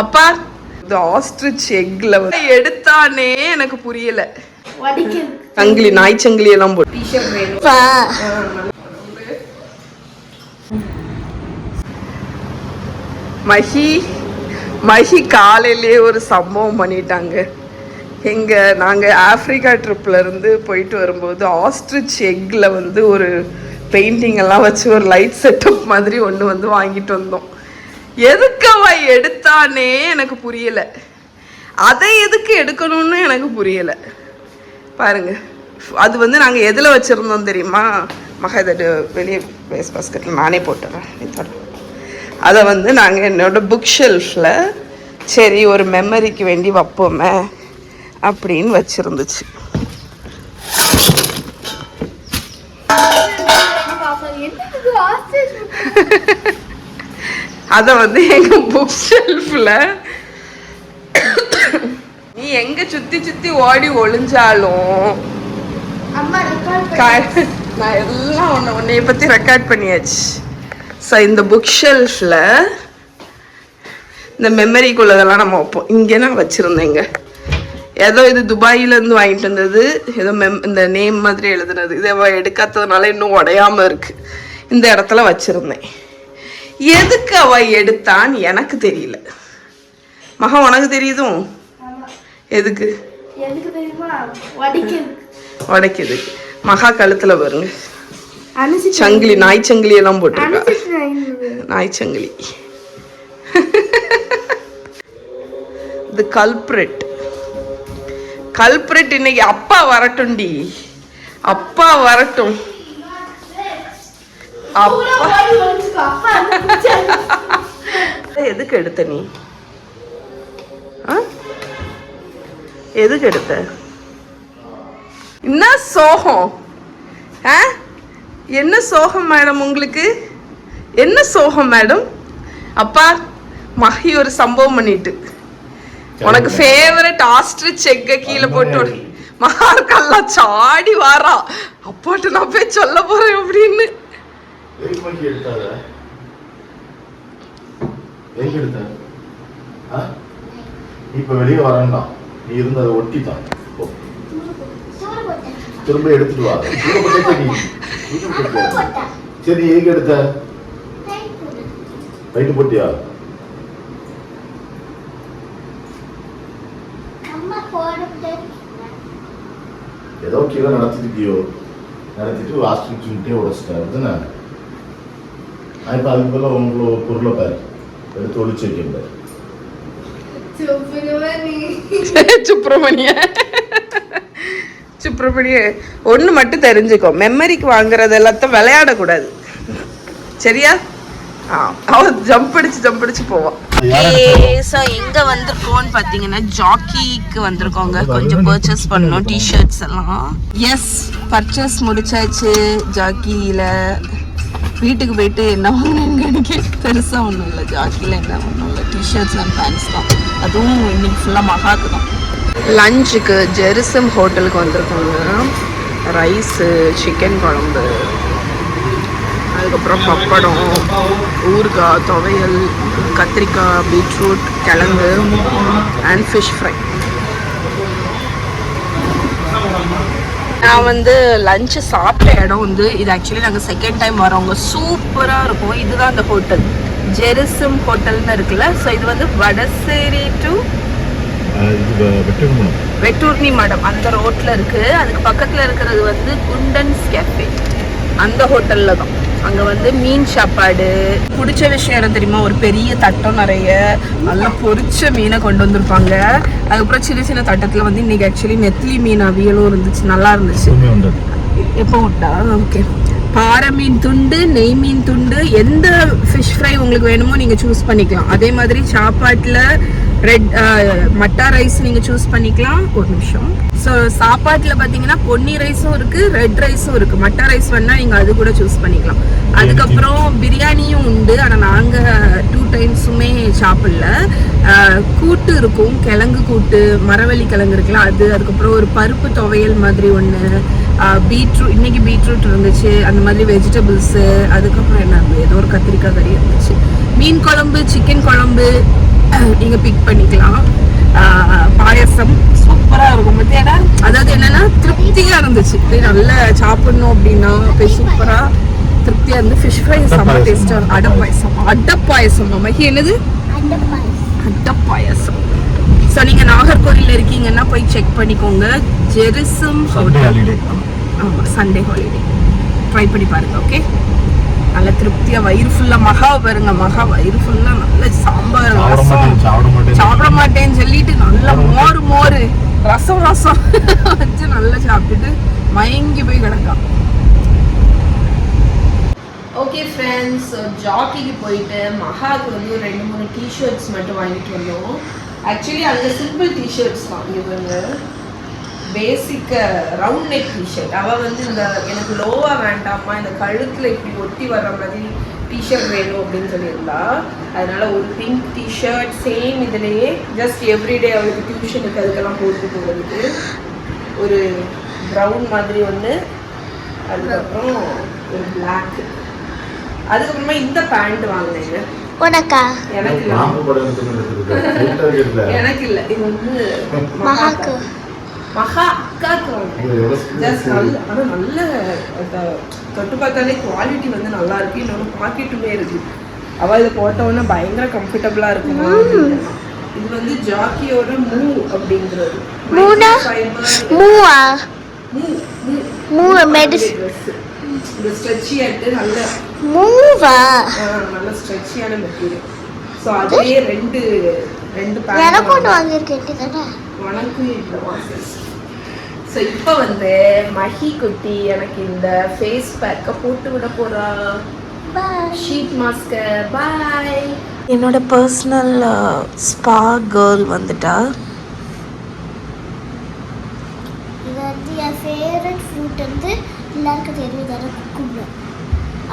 அப்பா இந்த ஆஸ்ட்ரிச் எக்ல எடுத்தானே எனக்கு புரியல. சங்கிலி நாய் சங்கிலி எல்லாம் போட்டு மஹி காலையிலேயே ஒரு சம்பவம் பண்ணிட்டாங்க. நாங்கள் ஆப்பிரிக்கா ட்ரிப்ல இருந்து போயிட்டு வரும்போது ஆஸ்ட்ரிச் எக்ல ஒரு பெயிண்டிங் எல்லாம் வச்சு ஒரு லைட் செட்டப் மாதிரி ஒன்று வாங்கிட்டு வந்தோம். எதுக்கு அவ எடுத்தானே எனக்கு புரியல. அதை எதுக்கு எடுக்கணும்னு எனக்கு புரியல. பாருங்க, அது நாங்கள் எதில் வச்சுருந்தோம் தெரியுமா? இதை வெளியே வேஸ்ட் பாஸ்கெட்டில் நானே போட்டுறேன். அதை நாங்கள் என்னோட புக் ஷெல்ஃபில் சரி ஒரு மெமரிக்கு வேண்டி வைப்போமே அப்படின்னு வச்சுருந்துச்சு. அதை எங்க புக் ஷெல்ஃபில் நீ எங்க சுத்தி சுத்தி ஓடி ஒளிஞ்சாலும் நான் எல்லாம் உன்னைய பத்தி ரெக்கார்ட் பண்ணியாச்சு. ஸோ இந்த புக் ஷெல்ஃபில் இந்த மெமரிக்குள்ளதெல்லாம் நம்ம வைப்போம். இங்கே நான் வச்சுருந்தேங்க. ஏதோ இது துபாயிலேருந்து வாங்கிட்டு வந்தது. ஏதோ இந்த நேம் மாதிரி எழுதுனது. இதை எடுக்காததுனால இன்னும் உடையாமல் இருக்குது. இந்த இடத்துல வச்சுருந்தேன். எதுக்கு அவ எடுத்தான்னு எனக்கு தெரியல. மகா உனக்கு தெரியுதும்? எதுக்கு உடைக்குது? மகா கழுத்துல பாருங்க சங்கிலி, நாய் சங்கிலி எல்லாம் போட்டிருக்கா. நாய் சங்கிலி. இது கல்பிரேட் இன்னைக்கு அப்பா வரட்டும்டி. அப்பா வரட்டும். எதுக்கு எடுத்த நீ? எதுக்கு எடுத்த? என்ன சோகம்? என்ன சோகம் மேடம் உங்களுக்கு? என்ன சோகம் மேடம்? அப்பா மஹி ஒரு சம்பவம் பண்ணிட்டு உனக்கு ஃபேவரட் ஆஸ்ட்ரிச் எக்க கீழே போட்டு மகாக்கெல்லாம் சாடி வாரா. அப்பாட்ட நான் போய் சொல்ல போறேன் அப்படின்னு. இப்ப வெளியே வரண்டாம். நீ இருந்ததை ஒட்டிதான் திரும்ப எடுத்துட்டு வா. சரி, எங்க எடுத்த? ரைட்டு போட்டியா? ஏதோ கீழே நடத்திட்டியோ, நடத்திட்டு ஹாஸ்டல் சுட்டியே உடச்சிட்டேன். நான் இப்போ அதுக்கு போல உங்களோட பொருளை பாரு எடுத்து ஒழிச்சு வைக்க. சுப்பிரமணிய ஒன்று மட்டும் தெரிஞ்சுக்கோ, மெமரிக்கு வாங்குறது எல்லாத்தையும் விளையாடக்கூடாது, சரியா? அவ ஜம்ப் அடிச்சு போவான். எங்க வந்திருக்கோம்னு பாத்தீங்கன்னா ஜாக்கிக்கு வந்திருக்கோங்க. கொஞ்சம் பர்ச்சேஸ் பண்ணோம், டிஷர்ட்ஸ் எல்லாம். எஸ், பர்ச்சேஸ் முடிச்சாச்சு ஜாக்கியில. வீட்டுக்கு போயிட்டு என்ன வாங்கினேன்னு எனக்கு பெருசா ஒன்றும் இல்லை. ஜாக்கியில என்ன ஒன்றும் இல்லை, டிஷர்ட்ஸ் அண்ட் பேண்ட்ஸ் தான். அதுவும் இன்னைக்கு ஃபுல்லாக மகாக்கு தான். லஞ்சுக்கு ஜெருசம் ஹோட்டலுக்கு வந்திருக்கோங்க. ரைஸு, சிக்கன் குழம்பு, அதுக்கப்புறம் பப்படம், ஊறுகாய், துவையல், கத்திரிக்காய், பீட்ரூட், கிழங்கு அண்ட் ஃபிஷ் ஃப்ரை. நான் லஞ்சு சாப்பிட்ட இடம் இது ஆக்சுவலி நாங்கள் செகண்ட் டைம் வரோங்க. சூப்பராக இருக்கும். இதுதான் அந்த ஹோட்டல், ஜெருசம் ஹோட்டல்னு இருக்குல்ல. ஸோ இது வடசேரி டு வெட்டூர்னி மடம் அந்த ரோட்ல இருக்கு. அதுக்கு பக்கத்தில் இருக்கிறது குண்டன்ஸ் கேஃபே, அந்த ஹோட்டலில் தான். அங்கே மீன் சாப்பாடு. பிடிச்ச விஷயம் என்ன தெரியுமா? ஒரு பெரிய தட்டம் நிறைய நல்லா பொரிச்ச மீனை கொண்டு வந்திருப்பாங்க. அதுக்கப்புறம் சின்ன சின்ன தட்டத்தில் இன்னைக்கு ஆக்சுவலி நெத்திலி மீன் அவியலும் இருந்துச்சு, நல்லா இருந்துச்சு. எப்போ விட்டா ஓகே. பாறை மீன் துண்டு, நெய் மீன் துண்டு, எந்த ஃபிஷ் ஃப்ரை உங்களுக்கு வேணுமோ நீங்கள் சூஸ் பண்ணிக்கலாம். அதே மாதிரி சாப்பாட்டில் ரெட் மட்டா ரைஸ் நீங்கள் சூஸ் பண்ணிக்கலாம். ஒரு நிமிஷம். ஸோ சாப்பாட்டில் பார்த்தீங்கன்னா பொன்னி ரைஸும் இருக்குது, ரெட் ரைஸும் இருக்குது. மட்டா ரைஸ் வேணால் நீங்கள் அது கூட சூஸ் பண்ணிக்கலாம். அதுக்கப்புறம் பிரியாணியும் உண்டு. ஆனால் நாங்கள் 2 டைம்ஸுமே சாப்பிடல. கூட்டு இருக்கும், கிழங்கு கூட்டு, மரவள்ளி கிழங்கு இருக்குல்ல அது. அதுக்கப்புறம் ஒரு பருப்பு துவையல் மாதிரி ஒன்று, பீட்ரூட், இன்னைக்கு பீட்ரூட் இருந்துச்சு, அந்த மாதிரி வெஜிடபிள்ஸு. அதுக்கப்புறம் என்ன, ஏதோ ஒரு கத்திரிக்காய் கறி இருந்துச்சு. மீன் குழம்பு, சிக்கன் குழம்பு நீங்கள் பிக் பண்ணிக்கலாம். பாயசம் சூப்பராக இருக்கும். பத்தியாடா, அதாவது என்னன்னா திருப்தியாக இருந்துச்சு. நல்லா சாப்பிடணும் அப்படின்னா போய் சூப்பராக திருப்தியாக இருந்து. ஃபிஷ் ஃப்ரை செம்ம டேஸ்டாக. அடப்பாயசம் மகி, என்னது அடப்பாயசம். ஸோ நீங்கள் நாகர்கோவிலில் இருக்கீங்கன்னா போய் செக் பண்ணிக்கோங்க. ஜெருசம் ஹோட்டல். ஆமாம், சண்டே ஹாலிடே. ட்ரை பண்ணி பாருங்க. ஓகே, நல்ல திருப்தியாக வயிறு ஃபுல்லாக. மகா பாருங்க, மகா வயிறு ஃபுல்லாக நல்ல சாம்பார், சாப்பிட மாட்டேன்னு சொல்லிட்டு நல்லா மோர் ரசம் வச்சு நல்லா சாப்பிட்டுட்டு மயங்கி போய் கிடக்கான். ஓகே ஃப்ரெண்ட்ஸ், ஜாக்கிக்கு போயிட்டு மகாவுக்கு வந்து ஒரு 2-3 டிஷர்ட்ஸ் மட்டும் வாங்கிட்டு வந்தோம். ஆக்சுவலி அங்கே சிம்பிள் டிஷர்ட்ஸ் தான். இவங்க பேசிக் ரவுண்ட் நெக் டிஷர்ட். அவள் வந்து இந்த எனக்கு லோவாக வேண்டாமா, இந்த கழுத்தில் இப்படி ஒட்டி வர்ற மாதிரி டிஷர்ட் வேணும் அப்படின்னு சொல்லியிருந்தா. அதனால ஒரு பிங்க் டிஷர்ட் சேம் இதுலேயே ஜஸ்ட் எவ்ரிடே அவளுக்கு டியூஷனுக்கு அதுக்கெல்லாம் போட்டு போகிறதுக்கு ஒரு ப்ரௌன் மாதிரி ஒன்று, அதுக்கப்புறம் ஒரு பிளாக், அதுக்கப்புறமா இந்த பேண்ட் வாங்கினேங்க. உனக்கா? எனக்கு இல்லை, இது வந்து மகாக்கு, மகா அக்காவுக்கு வாங்கினேன். ஜஸ்ட் நல்ல, ஆனால் நல்ல தொட்டு பார்த்தாலே குவாலிட்டி வந்து நல்லா இருக்கு. இன்னொன்று பாக்கெட்டுமே இருக்கு. அவள் இதை போட்டோன்னா பயங்கர கம்ஃபர்டபுளாக இருக்குமா. இது வந்து ஜாக்கியோட மூ அப்படிங்கிறது. இந்த ஸ்ட்ரெச்சியாட்டு நல்ல நல்ல ஸ்ட்ரெச்சியான மெட்டீரியல். ஸோ அதுலேயே ரெண்டு பேண்ட் வாங்கியிருக்கேன். உனக்கு இந்த மாசம். ஸோ இப்போ வந்து மஹி குட்டி எனக்கு இந்த ஃபேஸ் பேக்கை போட்டு விட போகிறா. Sheet mask. பாய். என்னோட பர்சனல் ஸ்பா கேர்ள் வந்துட்டா. இது வந்து என் ஃபேவரட் ஃப்ரூட் வந்து எல்லாருக்கும் தெரியுதான குக்கும்பர்.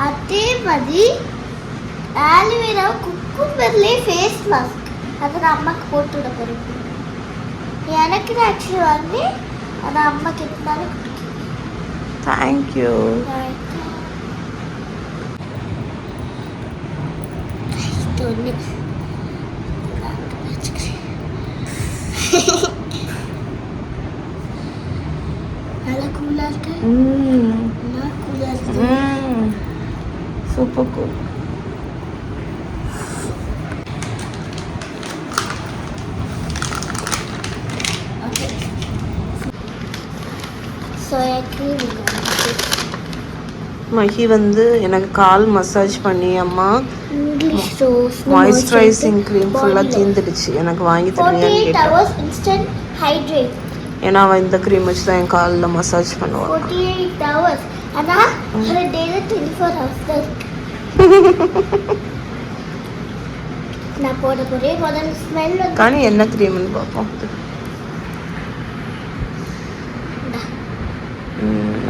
அதே மாதிரி ஆலிவேரா குக்கும்பர்லேயே ஃபேஸ் மாஸ்க் அதை நான் அம்மாவுக்கு போட்டு விட போகிறேன். எனக்கு தான் ஆக்சுவலி வந்து அதை அம்மாக்கு இருந்தாலும் தேங்க்யூ. நல்லா கூலாக இருக்கு. கூலாக இருக்கு. Super cool. மஹி வந்து எனக்கு கால் மசாஜ் பண்ணி அம்மா மாய்ஸ்சரைசிங் க்ரீம் ஃபுல்லாக தீர்ந்துடுச்சு. எனக்கு வாங்கி தருவியான்னு கேட்டேன். ஏன்னா அவன் இந்த க்ரீம் வச்சு தான் என் காலில் மசாஜ் பண்ணுவான். కానీ என்ன க்ரீம்னு பார்ப்போம்.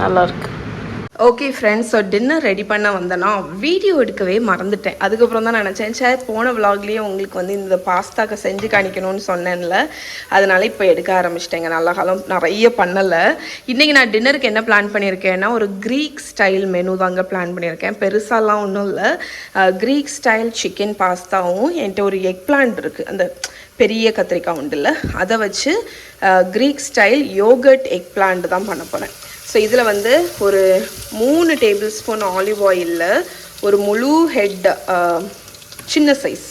நல்லா இருக்கு. Okay friends, so dinner ready பண்ண வந்தேன்னா வீடியோ எடுக்கவே மறந்துட்டேன். அதுக்கப்புறம் தான் நினச்சேன், சார் போன விலாக்லேயே உங்களுக்கு வந்து இந்த பாஸ்தாக்கு செஞ்சு காணிக்கணும்னு சொன்னேன்ல, அதனால இப்போ எடுக்க ஆரம்பிச்சிட்டேங்க. நல்ல காலம் நிறைய பண்ணலை. இன்றைக்கி நான் டின்னருக்கு என்ன பிளான் பண்ணியிருக்கேன்னா ஒரு க்ரீக் ஸ்டைல் மெனு தாங்க பிளான் பண்ணியிருக்கேன். பெருசாலாம் ஒன்றும் இல்லை. க்ரீக் ஸ்டைல் சிக்கன் பாஸ்தாவும் என்கிட்ட ஒரு எக் பிளான்ட் இருக்குது, அந்த பெரிய கத்திரிக்காய் உண்டுல்ல, அதை வச்சு Greek style yogurt eggplant தான் பண்ண போகிறேன். ஸோ இதில் வந்து ஒரு 3 டேபிள் ஸ்பூன் ஆலிவ் ஆயிலில் ஒரு முழு ஹெட் சின்ன சைஸ்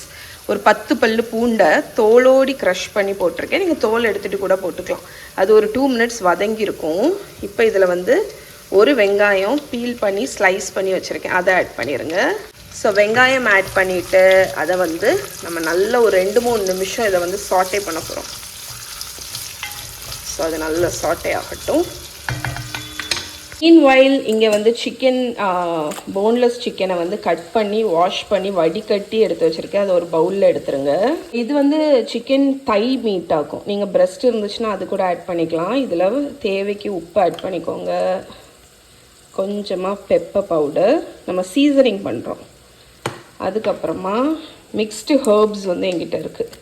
ஒரு 10 பல்லு பூண்டை தோலோடி க்ரஷ் பண்ணி போட்டிருக்கேன். நீங்கள் தோல் எடுத்துகிட்டு கூட போட்டுக்கலாம். அது ஒரு 2 மினிட்ஸ் வதங்கியிருக்கும். இப்போ இதில் வந்து ஒரு வெங்காயம் பீல் பண்ணி ஸ்லைஸ் பண்ணி வச்சுருக்கேன், அதை ஆட் பண்ணிடுங்க. ஸோ வெங்காயம் ஆட் பண்ணிவிட்டு அதை வந்து நம்ம நல்ல ஒரு 2-3 நிமிஷம் இதை வந்து சாட்டே பண்ண போகிறோம். ஸோ அது நல்ல சாட்டே ஆகட்டும். மீன்வைல் இங்கே வந்து சிக்கன் போன்லெஸ் சிக்கனை வந்து கட் பண்ணி வாஷ் பண்ணி வடிகட்டி எடுத்து வச்சுருக்கேன். அதை ஒரு பவுலில் எடுத்துருங்க. இது வந்து சிக்கன் தை மீட் ஆகும். நீங்கள் பிரெஸ்ட் இருந்துச்சுன்னா அது கூட ஆட் பண்ணிக்கலாம். இதில் தேவைக்கு உப்பு ஆட் பண்ணிக்கோங்க, கொஞ்சமாக பெப்பர் பவுடர், நம்ம சீசனிங் பண்ணுறோம். அதுக்கப்புறமா மிக்ஸ்டு ஹர்ப்ஸ் வந்து எங்கிட்ட இருக்குது.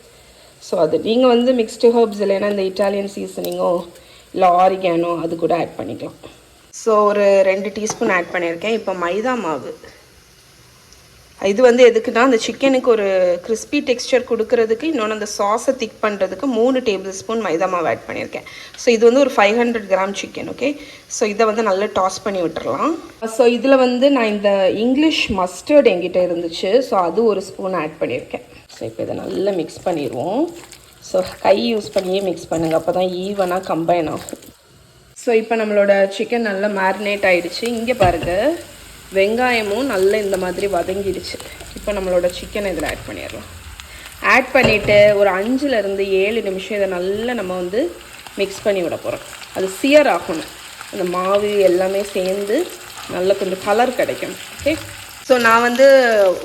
ஸோ அது நீங்கள் வந்து மிக்ஸ்டு ஹர்ப்ஸ் இல்லைன்னா இந்த இட்டாலியன் சீசனிங்கோ இல்லை ஆரிகானோ அது கூட ஆட் பண்ணிக்கலாம். ஸோ ஒரு 2 டீஸ்பூன் ஆட் பண்ணியிருக்கேன். இப்போ மைதா மாவு இது வந்து எதுக்குன்னா அந்த சிக்கனுக்கு ஒரு கிறிஸ்பி டெக்ஸ்சர் கொடுக்கறதுக்கு, இன்னொன்று அந்த சாஸை திக் பண்ணுறதுக்கு 3 டேபிள் ஸ்பூன் மைதா மாவு ஆட் பண்ணியிருக்கேன். ஸோ இது வந்து ஒரு 500 கிராம் சிக்கன். ஓகே, ஸோ இதை வந்து நல்லா டாஸ் பண்ணி விட்டுறலாம். ஸோ இதில் வந்து நான் இந்த இங்கிலீஷ் மஸ்டர்ட் என்கிட்ட இருந்துச்சு, ஸோ அது ஒரு ஸ்பூன் ஆட் பண்ணியிருக்கேன். ஸோ இப்போ இதை நல்லா மிக்ஸ் பண்ணிடுவோம். ஸோ கை யூஸ் பண்ணியே மிக்ஸ் பண்ணுங்கள், அப்போ தான் ஈவனாக கம்பைன் ஆகும். ஸோ இப்போ நம்மளோட சிக்கன் நல்லா மேரினேட் ஆகிடுச்சு. இங்கே பாருங்கள், வெங்காயமும் நல்லா இந்த மாதிரி வதங்கிடுச்சு. இப்போ நம்மளோட சிக்கனை இதில் ஆட் பண்ணிடலாம். ஆட் பண்ணிவிட்டு ஒரு 5லேருந்து 7 நிமிஷம் இதை நல்லா நம்ம வந்து மிக்ஸ் பண்ணி விட போகிறோம். அது சியர் ஆகணும், அந்த மாவு எல்லாமே சேர்ந்து நல்லா கொஞ்சம் கலர் கிடைக்கும். ஓகே, ஸோ நான் வந்து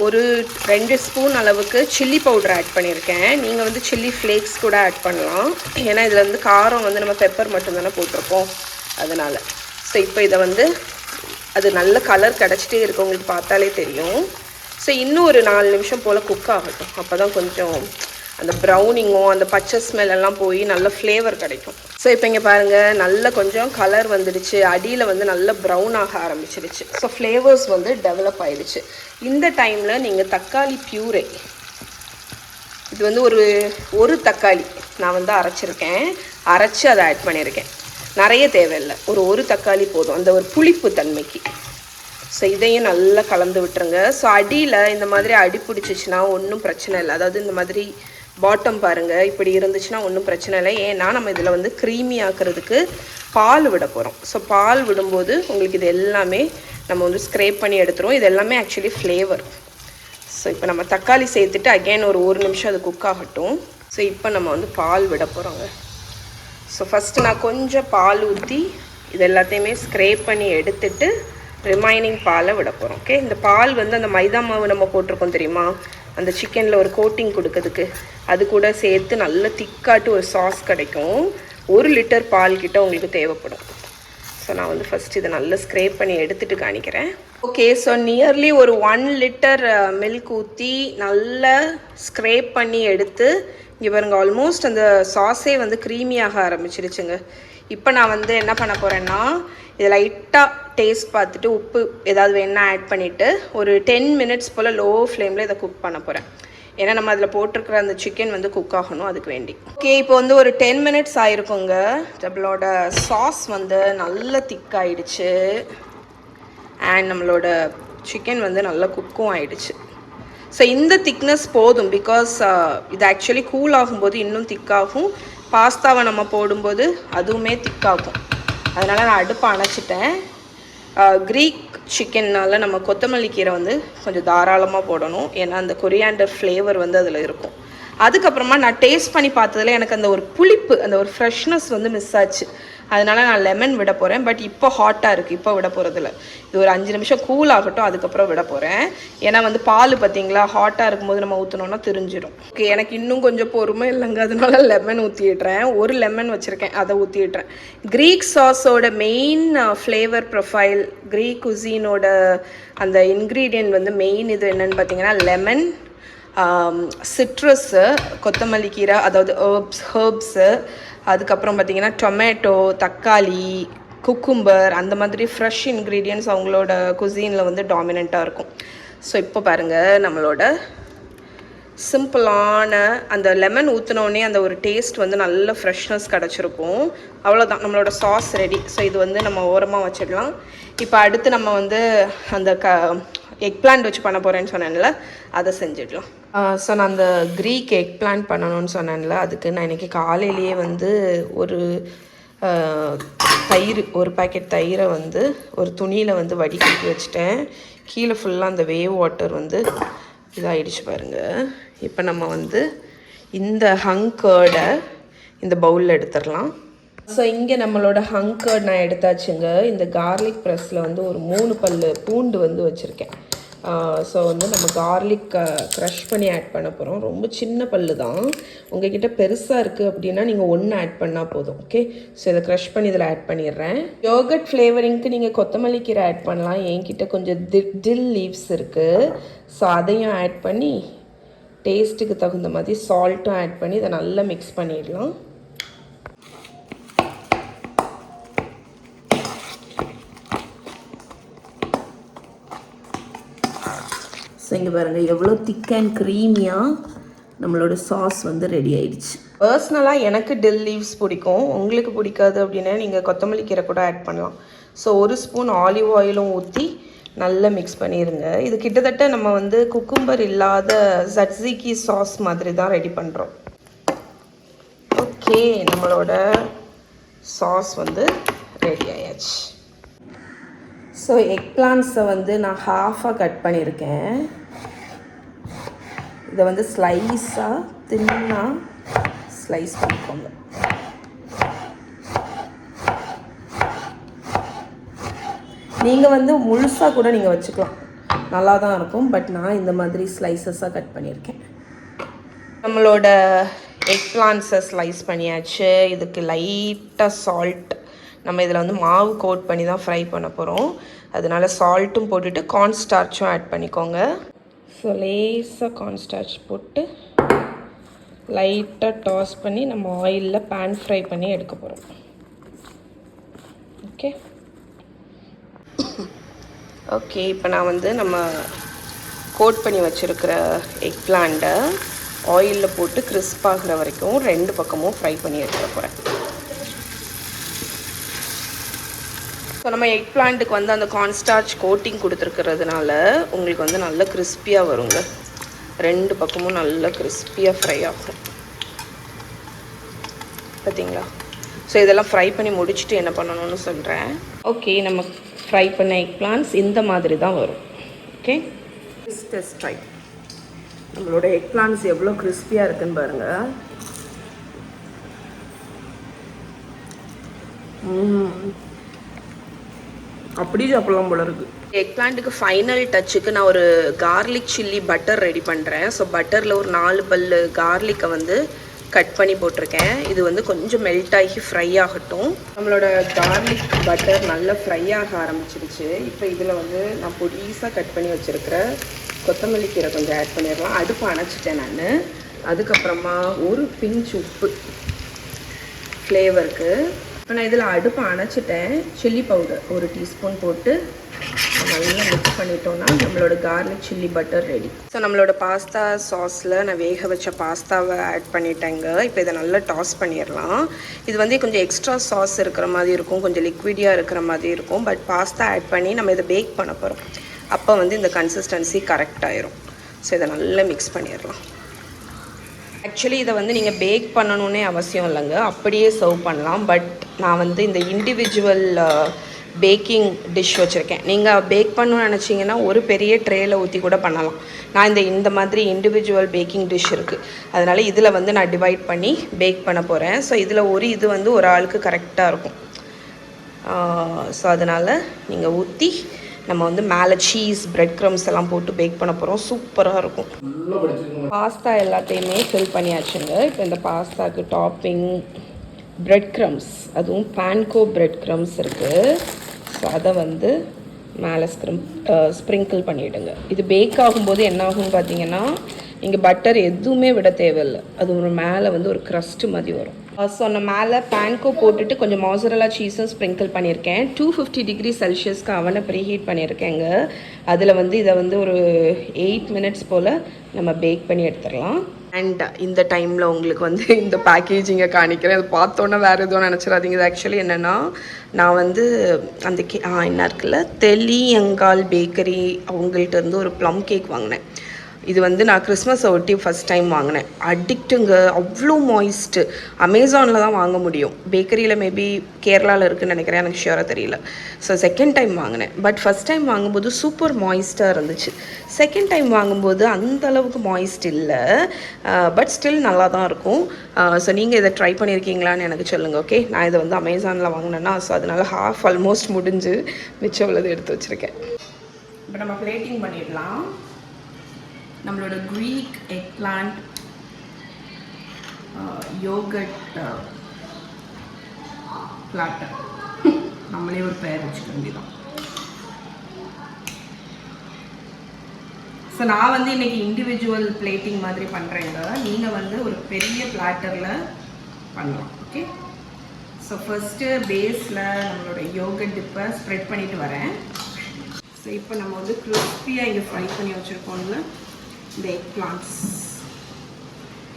ஒரு 2 ஸ்பூன் அளவுக்கு சில்லி பவுடர் ஆட் பண்ணியிருக்கேன். நீங்கள் வந்து சில்லி ஃப்ளேக்ஸ் கூட ஆட் பண்ணலாம், ஏன்னா இதில் வந்து காரம் வந்து நம்ம பெப்பர் மட்டும்தானே போட்டிருப்போம், அதனால். ஸோ இப்போ இதை வந்து அது நல்ல கலர் கிடச்சிட்டே இருக்கு, உங்களுக்கு பார்த்தாலே தெரியும். ஸோ இன்னும் ஒரு 4 நிமிஷம் போல் குக் ஆகட்டும், அப்போ தான் கொஞ்சம் அந்த ப்ரௌனிங்கும் அந்த பச்சை ஸ்மெல்லாம் போய் நல்ல ஃப்ளேவர் கிடைக்கும். ஸோ இப்போ இங்கே பாருங்கள், நல்ல கொஞ்சம் கலர் வந்துடுச்சு, அடியில் வந்து நல்ல ப்ரௌன் ஆக ஆரம்பிச்சிடுச்சு. ஸோ ஃப்ளேவர்ஸ் வந்து டெவலப் ஆகிடுச்சு. இந்த டைமில் நீங்கள் தக்காளி பியூரே, இது வந்து ஒரு தக்காளி நான் வந்து அரைச்சி அதை ஆட் பண்ணியிருக்கேன். நிறைய தேவையில்லை, ஒரு தக்காளி போதும் அந்த ஒரு புளிப்பு தன்மைக்கு. ஸோ இதையும் நல்லா கலந்து விட்டுருங்க. ஸோ அடியில் இந்த மாதிரி அடி பிடிச்சிச்சின்னா ஒன்றும் பிரச்சனை இல்லை. அதாவது இந்த மாதிரி பாட்டம் பாருங்கள், இப்படி இருந்துச்சுன்னா ஒன்றும் பிரச்சனை இல்லை. ஏன்னா நம்ம இதில் வந்து க்ரீமி ஆக்கிறதுக்கு பால் விட போகிறோம். ஸோ பால் விடும்போது உங்களுக்கு இது எல்லாமே நம்ம வந்து ஸ்க்ரேப் பண்ணி எடுத்துருவோம். இது எல்லாமே ஆக்சுவலி ஃப்ளேவர். ஸோ இப்போ நம்ம தக்காளி சேர்த்துட்டு அகெயின் ஒரு நிமிஷம் அது குக் ஆகட்டும். ஸோ இப்போ நம்ம வந்து பால் விட போகிறோங்க. ஸோ ஃபஸ்ட்டு நான் கொஞ்சம் பால் ஊற்றி இது எல்லாத்தையுமே ஸ்க்ரேப் பண்ணி எடுத்துட்டு ரிமைனிங் பாலை விட போகிறோம். ஓகே, இந்த பால் வந்து அந்த மைதா மாவு நம்ம போட்டிருக்கோம் தெரியுமா, அந்த சிக்கனில் ஒரு கோட்டிங் கொடுக்கறதுக்கு, அது கூட சேர்த்து நல்ல திக்காட்டு ஒரு சாஸ் கிடைக்கும். 1 லிட்டர் பால் கிட்ட உங்களுக்கு தேவைப்படும். ஸோ நான் வந்து ஃபஸ்ட் இதை நல்லா ஸ்க்ரேப் பண்ணி எடுத்துகிட்டு காணிக்கிறேன். ஓகே, ஸோ நியர்லி ஒரு 1 லிட்டர் மில்க் ஊற்றி நல்லா ஸ்க்ரேப் பண்ணி எடுத்து இங்கே பாருங்கள், ஆல்மோஸ்ட் அந்த சாஸே வந்து க்ரீமியாக ஆரம்பிச்சிருச்சுங்க. இப்போ நான் வந்து என்ன பண்ண போகிறேன்னா, இதை லைட்டாக டேஸ்ட் பார்த்துட்டு உப்பு ஏதாவது வேணால் ஆட் பண்ணிவிட்டு ஒரு 10 மினிட்ஸ் போல் லோ ஃப்ளேமில் இதை குக் பண்ண போகிறேன். ஏன்னா நம்ம அதில் போட்டிருக்கிற அந்த சிக்கன் வந்து குக் ஆகணும், அதுக்கு வேண்டி. ஓகே, இப்போ வந்து ஒரு 10 மினிட்ஸ் ஆகிருக்குங்க. நம்மளோட சாஸ் வந்து நல்ல திக்காயிடுச்சு அண்ட் நம்மளோட சிக்கன் வந்து நல்லா குக்கும் ஆகிடுச்சு. ஸோ இந்த திக்னஸ் போதும், பிகாஸ் இது ஆக்சுவலி கூல் ஆகும்போது இன்னும் திக்காகும். பாஸ்தாவை நம்ம போடும்போது அதுவுமே திக்காகும். அதனால் நான் அடுப்பை அணைச்சிட்டேன். க்ரீக் சிக்கன்னால் நம்ம கொத்தமல்லி கீரை வந்து கொஞ்சம் தாராளமாக போடணும், ஏன்னா அந்த கொரியாண்டர் ஃப்ளேவர் வந்து அதில் இருக்கும். அதுக்கப்புறமா நான் டேஸ்ட் பண்ணி பார்த்ததில் எனக்கு அந்த ஒரு புளிப்பு, அந்த ஒரு ஃப்ரெஷ்னஸ் வந்து மிஸ் ஆச்சு. அதனால் நான் லெமன் விட போகிறேன். பட் இப்போ ஹாட்டாக இருக்குது, இப்போ விட போகிறதில்ல. இது ஒரு 5 நிமிஷம் கூல் ஆகட்டும், அதுக்கப்புறம் விட போகிறேன். ஏன்னா வந்து பால் பார்த்திங்களா, ஹாட்டாக இருக்கும்போது நம்ம ஊற்றினோன்னா தெரிஞ்சிடும். ஓகே, எனக்கு இன்னும் கொஞ்சம் பொறுமை இல்லைங்க, அதனால லெமன் ஊற்றிடுறேன். ஒரு லெமன் வச்சுருக்கேன், அதை ஊற்றிடுறேன். க்ரீக் சாஸோட மெயின் ஃப்ளேவர் ப்ரொஃபைல், க்ரீக் குசீனோட அந்த இன்க்ரீடியன்ட் வந்து மெயின் இது என்னென்னு பார்த்தீங்கன்னா லெமன், சிட்ரஸ்ஸு, கொத்தமல்லி கீரை, அதாவது ஹர்ப்ஸு, அதுக்கப்புறம் பார்த்திங்கன்னா டொமேட்டோ, தக்காளி, குக்கும்பர், அந்த மாதிரி ஃப்ரெஷ் இன்க்ரீடியன்ட்ஸ் அவங்களோட குசீனில் வந்து டாமினண்ட்டாக இருக்கும். ஸோ இப்போ பாருங்கள், நம்மளோட சிம்பிளான அந்த லெமன் ஊற்றினோடனே அந்த ஒரு டேஸ்ட் வந்து நல்ல ஃப்ரெஷ்னஸ் கிடச்சிருக்கும். அவ்வளோதான், நம்மளோட சாஸ் ரெடி. ஸோ இது வந்து நம்ம ஓரமாக வச்சிடலாம். இப்போ அடுத்து நம்ம வந்து அந்த எக் பிளான்ட் வச்சு பண்ண போகிறேன்னு சொன்னேன்ல, அதை செஞ்சிடலாம். ஸோ நான் அந்த க்ரீக் எக் பிளான்ட் பண்ணணும்னு சொன்னேன்ல, அதுக்கு நான் இன்றைக்கி காலையிலேயே வந்து ஒரு பாக்கெட் தயிரை வந்து ஒரு துணியில் வந்து வடிகட்டி வச்சுட்டேன். கீழே ஃபுல்லாக அந்த வேவ் வாட்டர் வந்து இதாகிடுச்சு பாருங்கள். இப்போ நம்ம வந்து இந்த ஹங்கர்டை இந்த பவுலில் எடுத்துடலாம். ஸோ இங்கே நம்மளோட ஹங்கர்ட் நான் எடுத்தாச்சுங்க. இந்த கார்லிக் ப்ரெஸ்ஸில் வந்து ஒரு 3 பல்லு பூண்டு வந்து வச்சுருக்கேன். ஸோ வந்து நம்ம கார்லிக் க்ரஷ் பண்ணி ஆட் பண்ண போகிறோம். ரொம்ப சின்ன பல்லு தான், உங்ககிட்ட பெருசாக இருக்குது அப்படின்னா நீங்கள் 1 ஆட் பண்ணால் போதும். ஓகே, ஸோ இதை க்ரஷ் பண்ணி இதில் ஆட் பண்ணிடுறேன். யோகர்ட் ஃப்ளேவரிங்க்கு நீங்கள் கொத்தமல்லி கீரை ஆட் பண்ணலாம். என்கிட்ட கொஞ்சம் டில் லீவ்ஸ் இருக்குது, ஸோ அதையும் ஆட் பண்ணி டேஸ்ட்டுக்கு தகுந்த மாதிரி சால்ட்டும் ஆட் பண்ணி இதை நல்லா மிக்ஸ் பண்ணிடலாம். ஸோ இங்கே பாருங்கள் எவ்வளோ திக் அண்ட் க்ரீமியாக நம்மளோட சாஸ் வந்து ரெடி ஆயிடுச்சு. பர்சனலாக எனக்கு டில் லீவ்ஸ் பிடிக்கும், உங்களுக்கு பிடிக்காது அப்படின்னா நீங்கள் கொத்தமல்லி கீரை கூட ஆட் பண்ணலாம். ஸோ 1 ஸ்பூன் ஆலிவ் ஆயிலும் ஊற்றி நல்லா மிக்ஸ் பண்ணிடுங்க. இது கிட்டத்தட்ட நம்ம வந்து குக்கும்பர் இல்லாத ஜட்ஸிகி சாஸ் மாதிரி தான் ரெடி பண்ணுறோம். ஓகே, நம்மளோட சாஸ் வந்து ரெடி ஆயாச்சு. ஸோ எக் பிளான்ஸை வந்து நான் ஹாஃபாக கட் பண்ணியிருக்கேன். இதை வந்து ஸ்லைஸாக தின்னாக ஸ்லைஸ் பண்ணிக்கோங்க. நீங்கள் வந்து முழுசாக கூட நீங்கள் வச்சுக்கலாம், நல்லா தான் இருக்கும். பட் நான் இந்த மாதிரி ஸ்லைசஸாக கட் பண்ணியிருக்கேன். நம்மளோட எக் பிளான்ஸை ஸ்லைஸ் பண்ணியாச்சு. இதுக்கு லைட்டாக சால்ட், நம்ம இதில் வந்து மாவு கோட் பண்ணி தான் ஃப்ரை பண்ண போகிறோம். அதனால சால்ட்டும் போட்டுட்டு கார்ன்ஸ்டார்ச்சும் ஆட் பண்ணிக்கோங்க. ஸோ லேசாக கார்ன்ஸ்டார்ச் போட்டு லைட்டாக டாஸ் பண்ணி நம்ம ஆயிலில் பேன் ஃப்ரை பண்ணி எடுக்க போகிறோம். ஓகே ஓகே, இப்போ நான் வந்து நம்ம கோட் பண்ணி வச்சுருக்கிற எக் பிளான்ட்டை ஆயிலில் போட்டு கிறிஸ்ப் ஆகிற வரைக்கும் 2 பக்கமும் ஃப்ரை பண்ணி எடுக்க போகிறேன். ஸோ நம்ம எக் பிளான்ட்டுக்கு வந்து அந்த கார்ன்ஸ்டார்ச் கோட்டிங் கொடுத்துருக்கிறதுனால உங்களுக்கு வந்து நல்ல கிறிஸ்பியாக வருங்க. 2 பக்கமும் நல்லா கிறிஸ்பியாக ஃப்ரை ஆகும், பார்த்தீங்களா? ஸோ இதெல்லாம் ஃப்ரை பண்ணி முடிச்சுட்டு என்ன பண்ணணும்னு சொல்கிறேன். ஓகே, நம்ம ஃப்ரை பண்ண எக் பிளான்ஸ் இந்த மாதிரி தான் வரும். Okay, test try. நம்மளோட எக் பிளான்ஸ் எவ்வளோ கிறிஸ்பியாக இருக்குன்னு பாருங்கள். அப்படி சாப்பிடலாம் போல இருக்குது. எக் பிளான்ட்டுக்கு ஃபைனல் டச்சுக்கு நான் ஒரு கார்லிக் சில்லி பட்டர் ரெடி பண்ணுறேன். ஸோ பட்டரில் ஒரு 4 பல்லு கார்லிக்கை வந்து கட் பண்ணி போட்டிருக்கேன். இது வந்து கொஞ்சம் மெல்ட் ஆகி ஃப்ரை ஆகட்டும். நம்மளோட கார்லிக் பட்டர் நல்லா ஃப்ரை ஆக ஆரம்பிச்சிருச்சு. இப்போ இதில் வந்து நான் பொடிசாக கட் பண்ணி வச்சுருக்கிற கொத்தமல்லி கீரை கொஞ்சம் ஆட் பண்ணிடலாம். அடுப்பு அணைச்சிட்டேன் நான். அதுக்கப்புறமா ஒரு பிஞ்ச் உப்பு ஃப்ளேவருக்கு. இப்போ நான் இதில் அடுப்பு அணைச்சிட்டேன். சில்லி பவுடர் 1 டீஸ்பூன் போட்டு நல்லா மிக்ஸ் பண்ணிட்டோன்னா நம்மளோட garlic chilli butter ready. So நம்மளோட பாஸ்தா சாஸில் நான் வேக வச்ச பாஸ்தாவை ஆட் பண்ணிட்டேங்க. இப்போ இதை நல்லா டாஸ் பண்ணிடலாம். இது வந்து கொஞ்சம் எக்ஸ்ட்ரா சாஸ் இருக்கிற மாதிரி இருக்கும், கொஞ்சம் லிக்விடியாக இருக்கிற மாதிரி இருக்கும். பட் பாஸ்தா ஆட் பண்ணி நம்ம இதை பேக் பண்ண போகிறோம். அப்போ வந்து இந்த கன்சிஸ்டன்சி கரெக்டாகிடும். ஸோ இதை நல்லா மிக்ஸ் பண்ணிடலாம். ஆக்சுவலி இதை வந்து நீங்கள் பேக் பண்ணணுன்னே அவசியம் இல்லைங்க, அப்படியே சர்வ் பண்ணலாம். பட் நான் வந்து இந்த இண்டிவிஜுவல் பேக்கிங் டிஷ் வச்சுருக்கேன். நீங்கள் பேக் பண்ணணும்னு நினச்சிங்கன்னா ஒரு பெரிய ட்ரேயில் ஊற்றி கூட பண்ணலாம். நான் இந்த மாதிரி இண்டிவிஜுவல் பேக்கிங் டிஷ் இருக்குது, அதனால் இதில் வந்து நான் டிவைட் பண்ணி பேக் பண்ண போகிறேன். ஸோ இதில் இது வந்து ஒரு ஆளுக்கு கரெக்டாக இருக்கும். ஸோ அதனால் நீங்கள் ஊற்றி நம்ம வந்து மேலே சீஸ், பிரெட் க்ரம்ஸ் எல்லாம் போட்டு பேக் பண்ண போகிறோம். சூப்பராக இருக்கும். பாஸ்தா எல்லாத்தையுமே ஃபில் பண்ணியாச்சுங்க. இப்போ இந்த பாஸ்தாவுக்கு டாப்பிங் பிரெட் க்ரம்ஸ், அதுவும் பான்கோ பிரெட் க்ரம்ஸ் இருக்குது. ஸோ அதை வந்து மேலே ஸ்ப்ரிங்கிள் பண்ணிவிடுங்க. இது பேக் ஆகும்போது என்ன ஆகும்னு பார்த்தீங்கன்னா, இங்கே பட்டர் எதுவுமே விட தேவையில்லை, அது ஒரு மேலே வந்து ஒரு க்ரஸ்ட்டு மாதிரி வரும். ஸோ நான் மேலே பேன்கோ போட்டுட்டு கொஞ்சம் மாசரலா சீஸும் ஸ்ப்ரிங்கிள் பண்ணியிருக்கேன். 250 டிகிரி செல்சியஸ்க்கு அவனை ப்ரீஹீட் பண்ணியிருக்கேங்க. அதில் வந்து இதை வந்து ஒரு 8 மினிட்ஸ் போல் நம்ம பேக் பண்ணி எடுத்துடலாம். அண்ட் இந்த டைமில் உங்களுக்கு வந்து இந்த பேக்கேஜிங்கை காணிக்கிறேன். அது பார்த்தோன்னா வேறு எதுவும் நினச்சிடாதீங்க. இது ஆக்சுவலி என்னென்னா, நான் வந்து அந்த என்ன இருக்குல்ல, தெளியங்கால் பேக்கரி அவங்கள்ட்ட இருந்து ஒரு ப்ளம் கேக் வாங்கினேன். இது வந்து நான் கிறிஸ்மஸை ஒட்டி ஃபஸ்ட் டைம் வாங்கினேன். அடிக்ட்டுங்க, அவ்வளோ மாய்ஸ்ட்டு. அமேசானில் தான் வாங்க முடியும், பேக்கரியில் மேபி கேரளாவில் இருக்குதுன்னு நினைக்கிறேன், எனக்கு ஷியோராக தெரியல. ஸோ செகண்ட் டைம் வாங்கினேன். பட் ஃபஸ்ட் டைம் வாங்கும்போது சூப்பர் மாய்ஸ்ட்டாக இருந்துச்சு. செகண்ட் டைம் வாங்கும்போது அந்த அளவுக்கு மாய்ஸ்ட் இல்லை, பட் ஸ்டில் நல்லா தான் இருக்கும். ஸோ நீங்கள் இதை ட்ரை பண்ணியிருக்கீங்களான்னு எனக்கு சொல்லுங்கள். ஓகே, நான் இதை வந்து அமேசானில் வாங்கினேன்னா, ஸோ அதனால் ஹாஃப் ஆல்மோஸ்ட் முடிஞ்சு மிச்சம் உள்ளது எடுத்து வச்சுருக்கேன். இப்போ நம்ம பிளேட்டிங் பண்ணிடலாம். நம்மளோட Greek eggplant yogurt platter, நம்மளே ஒரு பெயர் வச்சுக்க வேண்டியதான். ஸோ நான் வந்து இன்றைக்கி இண்டிவிஜுவல் பிளேட்டிங் மாதிரி பண்ணுறேங்க. நீங்கள் வந்து ஒரு பெரிய பிளாட்டரில் பண்ணலாம். ஓகே, ஸோ ஃபஸ்ட்டு பேஸில் நம்மளோட யோகட் டிப்பை ஸ்ப்ரெட் பண்ணிவிட்டு வரேன். ஸோ இப்போ நம்ம வந்து கிறிஸ்பியாக இங்கே ஃப்ரை பண்ணி வச்சுருக்கோம்ல இந்த எக் பிளான்ட்ஸ்,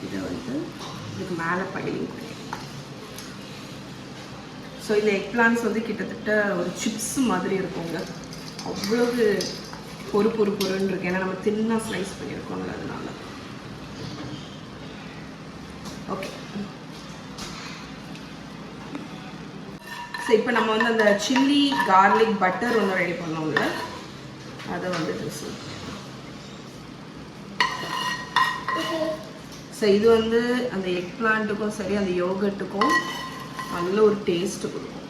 இதை வந்து இதுக்கு மேலே பைலிங் பண்ணி. ஸோ இந்த எக் பிளான்ட்ஸ் வந்து கிட்டத்தட்ட ஒரு சிப்ஸ் மாதிரி இருக்குங்க, அவ்வளவு பொறுன்னு இருக்கு. ஏன்னா நம்ம தின்னாக ஸ்லைஸ் பண்ணியிருக்கோம்ல அதனால. ஓகே, ஸோ இப்போ நம்ம வந்து அந்த சில்லி கார்லிக் பட்டர் ஒன்று ரெடி பண்ணோம்ல, அதை வந்து ஸோ இது வந்து அந்த எக் பிளான்ட்டுக்கும் சரி அந்த யோகர்ட்டுக்கும் நல்ல ஒரு டேஸ்ட்டு கொடுக்கும்.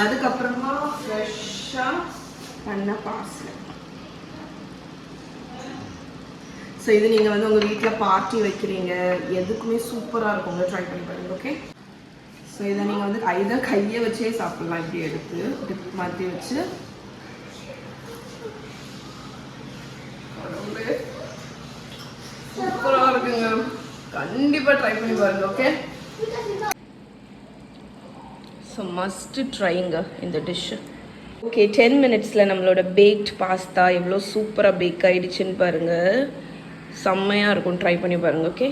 அதுக்கப்புறமா ஃப்ரெஷ்ஷாக பண்ண பார்சல். ஸோ இது நீங்கள் வந்து உங்கள் வீட்டில் பார்ட்டி வைக்கிறீங்க, எதுக்குமே சூப்பராக இருக்குங்க, ட்ரை பண்ணி பாருங்க. ஓகே, ஸோ இதை நீங்கள் வந்து கையை வச்சே சாப்பிட்லாம், இப்படி எடுத்து டிப் மாற்றி வச்சு. சூப்பராக இருக்குங்க, கண்டிப்பாக ட்ரை பண்ணி பாருங்க. ஓகே, ஸோ மஸ்ட் ட்ரைங்க இந்த டிஷ்ஷு. ஓகே, 10 மினிட்ஸில் நம்மளோட பேக்ட் பாஸ்தா எவ்வளோ சூப்பராக பேக் ஆகிடுச்சின்னு பாருங்கள், செம்மையாக இருக்கும், ட்ரை பண்ணி பாருங்கள். ஓகே.